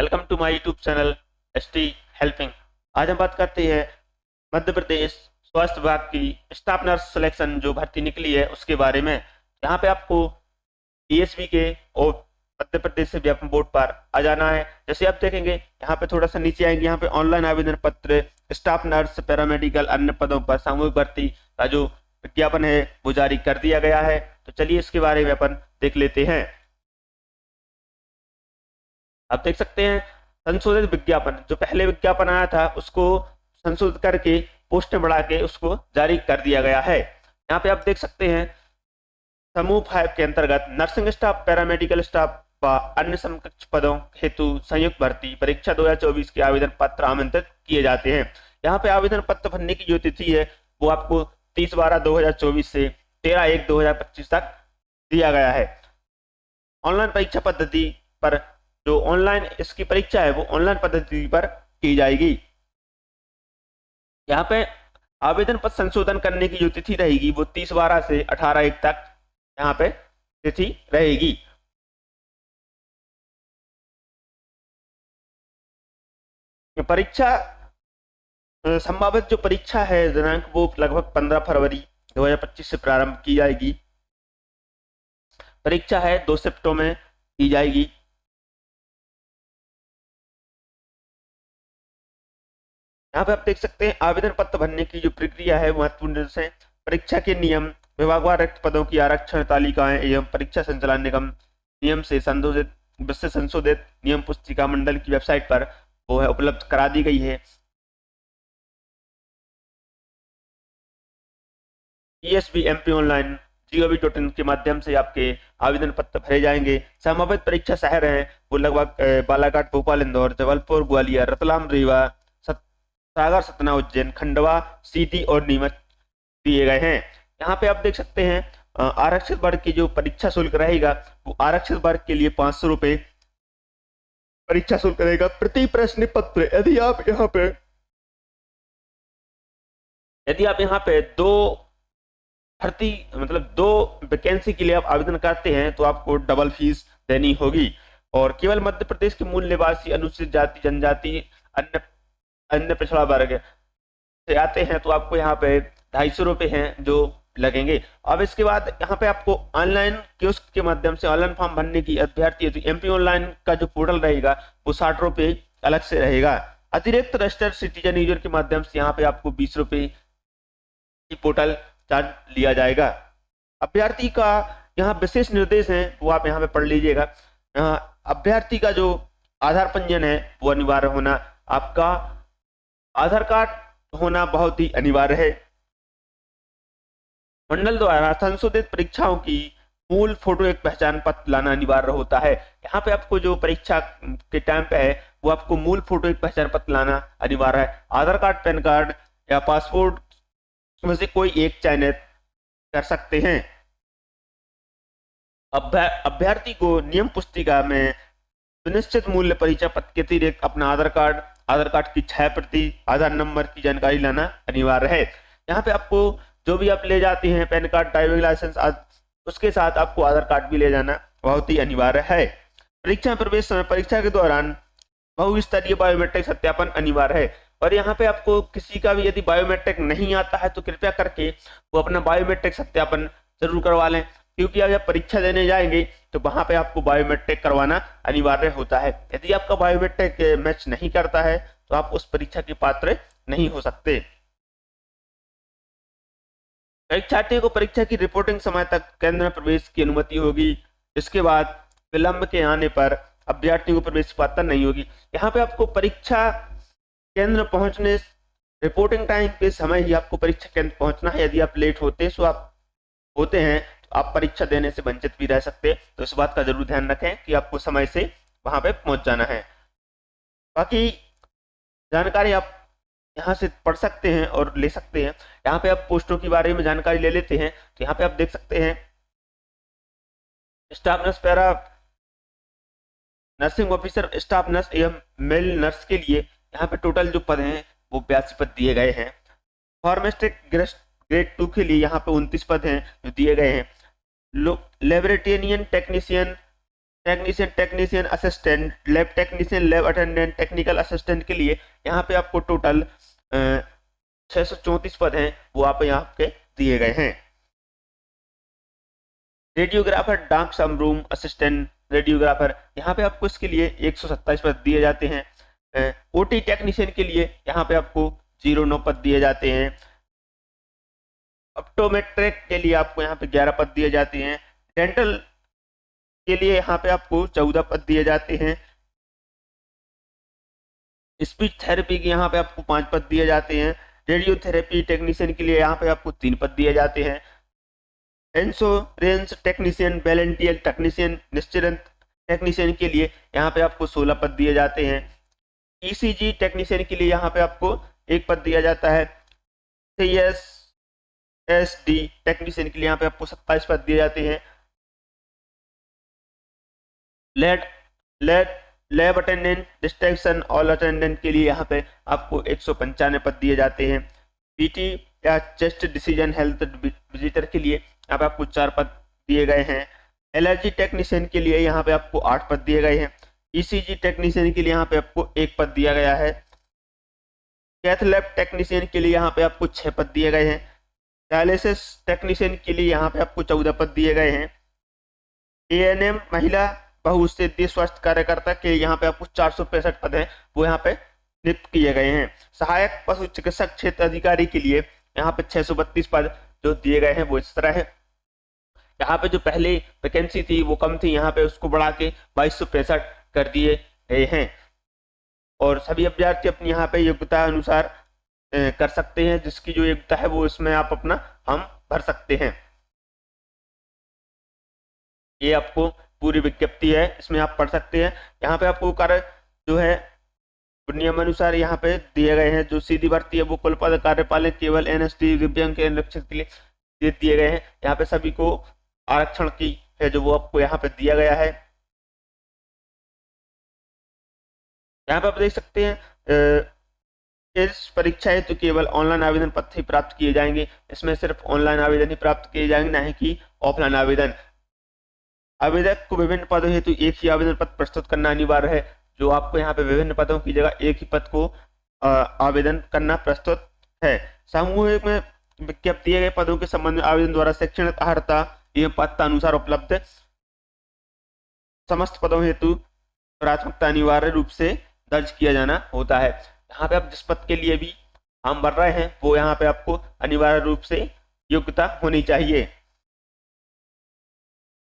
Welcome to my YouTube channel ST helping. आज हम बात करते हैं मध्य प्रदेश स्वास्थ्य विभाग की स्टाफ नर्स सिलेक्शन जो भर्ती निकली है उसके बारे में। यहाँ पे आपको पीएसबी के और मध्य प्रदेश से व्यापम बोर्ड पर आ जाना है। जैसे आप देखेंगे यहाँ पे थोड़ा सा नीचे आएंगे, यहाँ पे ऑनलाइन आवेदन पत्र स्टाफ नर्स पैरामेडिकल अन्य पदों पर सामूहिक भर्ती का जो विज्ञापन है वो जारी कर दिया गया है। तो चलिए इसके बारे में अपन देख लेते हैं। आप देख सकते हैं संशोधित विज्ञापन, जो पहले विज्ञापन आया था उसको संशोधित करके पोस्टें बढ़ा के उसको जारी कर दिया गया है। यहाँ पे आप देख सकते हैं समूह 5 के अंतर्गत नर्सिंग स्टाफ पैरामेडिकल स्टाफ व अन्य समकक्ष पदों हेतु संयुक्त भर्ती परीक्षा 2024 के आवेदन पत्र आमंत्रित किए जाते हैं। यहाँ पे आवेदन पत्र भरने की जो तिथि है वो आपको 30/12/2024 से 13/1/2025 तक दिया गया है। ऑनलाइन परीक्षा पद्धति पर जो ऑनलाइन इसकी परीक्षा है वो ऑनलाइन पद्धति पर की जाएगी। यहाँ पे आवेदन पत्र संशोधन करने की जो तिथि रहेगी वो 30/12 से 18/1 तक यहाँ पे तिथि रहेगी। परीक्षा संभावित जो परीक्षा है दिनांक वो लगभग 15 फरवरी 2025 से प्रारंभ की जाएगी। परीक्षा है 2 शिफ्टों में की जाएगी। यहाँ पे आप देख सकते हैं आवेदन पत्र भरने की जो प्रक्रिया है महत्वपूर्ण है। परीक्षा के नियम, विभागवार रिक्त पदों की आरक्षण तालिकाएं एवं परीक्षा संचालन निगम नियम से संशोधित नियम पुस्तिका मंडल की वेबसाइट पर वो है उपलब्ध करा दी गई है। ESB MP ऑनलाइन gov.in के माध्यम से आपके आवेदन पत्र भरे जाएंगे। संभावित परीक्षा शहर हैं वो लगभग बालाघाट, भोपाल, इंदौर, जबलपुर, ग्वालियर, रतलाम, रीवा, सागर, सतना, उज्जैन, खंडवा, सीधी और नीमच दिए गए हैं। यहाँ पे आप देख सकते हैं आरक्षित वर्ग की जो परीक्षा शुल्क रहेगा वो आरक्षित वर्ग के लिए 500 रुपए परीक्षा शुल्क रहेगा प्रति प्रश्न पत्र। यदि आप यहाँ पे दो भर्ती मतलब 2 वैकेंसी के लिए आप आवेदन करते हैं तो आपको डबल फीस देनी होगी। और केवल मध्य प्रदेश के मूल निवासी, अनुसूचित जाति, जनजाति, अन्य पिछड़ा वर्ग से आते हैं तो आपको यहाँ पे 250 रुपए हैं जो लगेंगे। अब इसके बाद यहाँ पे आपको ऑनलाइन कियोस्क के माध्यम से ऑनलाइन फॉर्म भरने की अभ्यर्थी तो MP ऑनलाइन का जो पोर्टल रहेगा वो 60 रुपए अलग से रहेगा। अतिरिक्त रजिस्टर्ड सिटीजन यूजर के माध्यम से यहाँ पे आपको 20 रुपए की पोर्टल चार्ज लिया जाएगा। अभ्यर्थी का यहाँ विशेष निर्देश है वो आप यहाँ पे पढ़ लीजिएगा। अभ्यर्थी का जो आधार पंजीयन है वो अनिवार्य होना, आपका आधार कार्ड होना बहुत ही अनिवार्य है। मंडल द्वारा संशोधित परीक्षाओं की मूल फोटो एक पहचान पत्र लाना अनिवार्य होता है। यहाँ पे आपको जो परीक्षा के टाइम पे है वो आपको मूल फोटो एक पहचान पत्र लाना अनिवार्य है। आधार कार्ड, पैन कार्ड या पासपोर्ट में से कोई एक चयनित कर सकते हैं। अभ्यर्थी को नियम पुस्तिका में सुनिश्चित मूल्य परीक्षा पत्र के अतिरिक्त अपना आधार कार्ड की 6 प्रति, आधार नंबर की जानकारी लाना अनिवार्य है। यहाँ पे आपको जो भी आप ले जाते हैं पैन कार्ड, ड्राइविंग लाइसेंस, उसके साथ आपको आधार कार्ड भी ले जाना बहुत ही अनिवार्य है। परीक्षा प्रवेश समय परीक्षा के दौरान बहुस्तरीय बायोमेट्रिक सत्यापन अनिवार्य है। और यहाँ पे आपको किसी का भी यदि बायोमेट्रिक नहीं आता है तो कृपया करके वो अपना बायोमेट्रिक सत्यापन जरूर करवा लें, क्योंकि आप जब परीक्षा देने जाएंगे तो वहां पे आपको बायोमेट्रिक करवाना अनिवार्य होता है। यदि आपका बायोमेट्रिक मैच नहीं करता है तो आप उस परीक्षा के पात्र नहीं हो सकते। परीक्षार्थियों को परीक्षा की रिपोर्टिंग समय तक केंद्र में प्रवेश की अनुमति होगी। इसके बाद विलंब के आने पर अभ्यर्थियों को प्रवेश पात्रता नहीं होगी। यहाँ पे आपको परीक्षा केंद्र पहुंचने रिपोर्टिंग टाइम के समय ही आपको परीक्षा केंद्र पहुंचना है। यदि आप लेट होते हैं तो आप परीक्षा देने से वंचित भी रह सकते हैं। तो इस बात का जरूर ध्यान रखें कि आपको समय से वहां पे पहुंच जाना है। बाकी जानकारी आप यहाँ से पढ़ सकते हैं और ले सकते हैं। यहाँ पे आप पोस्टों के बारे में जानकारी ले लेते हैं तो यहाँ पे आप देख सकते हैं staff nurse, para nursing officer, staff nurse एवं मेल नर्स के लिए यहाँ पे टोटल जो पद हैं वो 82 पद दिए गए हैं। फार्मासिस्ट ग्रेड 2 के लिए यहाँ पे 29 पद हैं जो दिए गए हैं। Laboratorian technician technician assistant, lab technician, lab attendant, technical assistant के लिए यहाँ पे आपको टोटल 634 पद हैं, वो आप यहाँ पे दिए गए हैं। रेडियोग्राफर, डार्क सम रूम असिस्टेंट रेडियोग्राफर, यहाँ पे आपको इसके लिए 127 पद दिए जाते हैं। ओटी टेक्नीशियन के लिए यहाँ पे आपको 09 पद दिए जाते हैं। ऑप्टोमेट्रिक के लिए आपको यहाँ पे 11 पद दिए जाते हैं। डेंटल के लिए यहाँ पे आपको 14 पद दिए जाते हैं। स्पीच थेरेपी के यहाँ पे आपको 5 पद दिए जाते हैं। रेडियोथेरेपी टेक्नीशियन के लिए यहाँ पे आपको 3 पद दिए जाते हैं। इंश्योरेंस टेक्नीशियन, वॉलंटियर टेक्नीशियन, निश्चित टेक्नीशियन के लिए यहाँ पे आपको 16 पद दिए जाते हैं। ईसीजी टेक्नीशियन के लिए यहाँ पे आपको 1 पद दिया जाता है। CSSD टेक्नीशियन के लिए यहाँ पे आपको 27 पद दिए जाते हैं। Lab attendant, distraction all attendant के लिए यहाँ पे आपको 195 पद दिए जाते हैं। पीटी या चेस्ट डिसीजन हेल्थ विजिटर के लिए यहाँ पे आपको 4 पद दिए गए हैं। एलर्जी टेक्नीशियन के लिए यहाँ पे आपको 8 पद दिए गए हैं। ईसीजी टेक्नीशियन के लिए यहाँ पे आपको 1 पद दिया गया है। कैथ लैब टेक्नीशियन के लिए यहाँ पे आपको 6 पद दिए गए हैं। डायलिसिस टेक्नीशियन के लिए यहाँ पे आपको 14 पद दिए गए हैं। ANM महिला बहुउद्देशीय स्वास्थ्य कार्यकर्ता के यहाँ पे आपको 465 पद हैं, वो यहाँ पे नियुक्त किए गए हैं। सहायक पशु चिकित्सक क्षेत्र अधिकारी के लिए यहाँ पे 632 पद जो दिए गए हैं वो इस तरह है। यहाँ पे जो पहले वैकेंसी थी वो कम थी, यहाँ पे उसको बढ़ा के 2265 कर दिए गए हैं। और सभी अभ्यर्थी अपनी यहाँ पे योग्यता अनुसार कर सकते हैं, जिसकी जो योग्यता है वो इसमें आप अपना फॉर्म भर सकते हैं। ये आपको पूरी विज्ञप्ति है, इसमें आप पढ़ सकते हैं। यहाँ पे आपको कार्य जो है नियमानुसार यहाँ पे दिए गए हैं। जो सीधी भर्ती है वो कुल पद कार्यपालक केवल NST दिव्यांग के निरीक्षक के लिए दिए गए हैं। यहाँ पे सभी को आरक्षण की है जो वो आपको यहाँ पे दिया गया है। यहाँ पे आप देख सकते हैं इस परीक्षा हेतु केवल ऑनलाइन आवेदन पत्र ही प्राप्त किए जाएंगे। इसमें सिर्फ ऑनलाइन आवेदन ही प्राप्त किए जाएंगे, ना ही कि ऑफलाइन आवेदन। आवेदक को विभिन्न पदों हेतु एक ही आवेदन पत्र प्रस्तुत करना अनिवार्य है। जो आपको यहाँ पे विभिन्न पदों की जगह एक ही पद को आवेदन करना प्रस्तुत है। समूह में विज्ञप्ति दिए गए पदों के संबंध में आवेदन द्वारा शैक्षणिक अर्हता एवं पात्रता अनुसार उपलब्ध समस्त पदों हेतु प्राथमिकता अनिवार्य रूप से दर्ज किया जाना होता है। यहाँ पे आप जिस पद के लिए भी फॉर्म भर रहे हैं वो यहाँ पे आपको अनिवार्य रूप से योग्यता होनी चाहिए।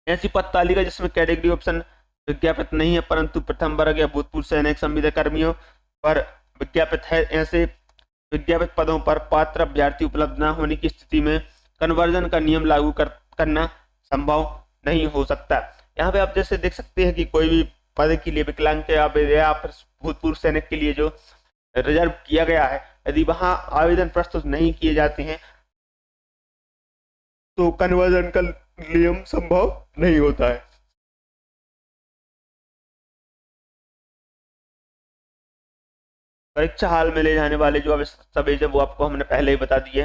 ऐसी पद तालिका जिसमें कैटेगरी ऑप्शन विज्ञापित नहीं है परंतु प्रथम वर्ग या भूतपूर्व सैनिक संविदा कर्मियों पर विज्ञापित है, ऐसे विज्ञापित पदों पर पात्र अभ्यर्थी उपलब्ध न होने की स्थिति में कन्वर्जन का नियम लागू करना संभव नहीं हो सकता। यहाँ पे आप जैसे देख सकते हैं कि कोई भी पद के लिए विकलांग या भूतपूर्व सैनिक के लिए जो रिजर्व किया गया है, यदि वहां आवेदन प्रस्तुत नहीं किए जाते हैं तो कन्वर्जन का नियम संभव नहीं होता है। परीक्षा हाल में ले जाने वाले जो दस्तावेज है वो आपको हमने पहले ही बता दिए।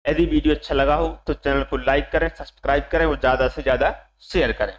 यदि वीडियो अच्छा लगा हो तो चैनल को लाइक करें, सब्सक्राइब करें और ज़्यादा से ज़्यादा शेयर करें।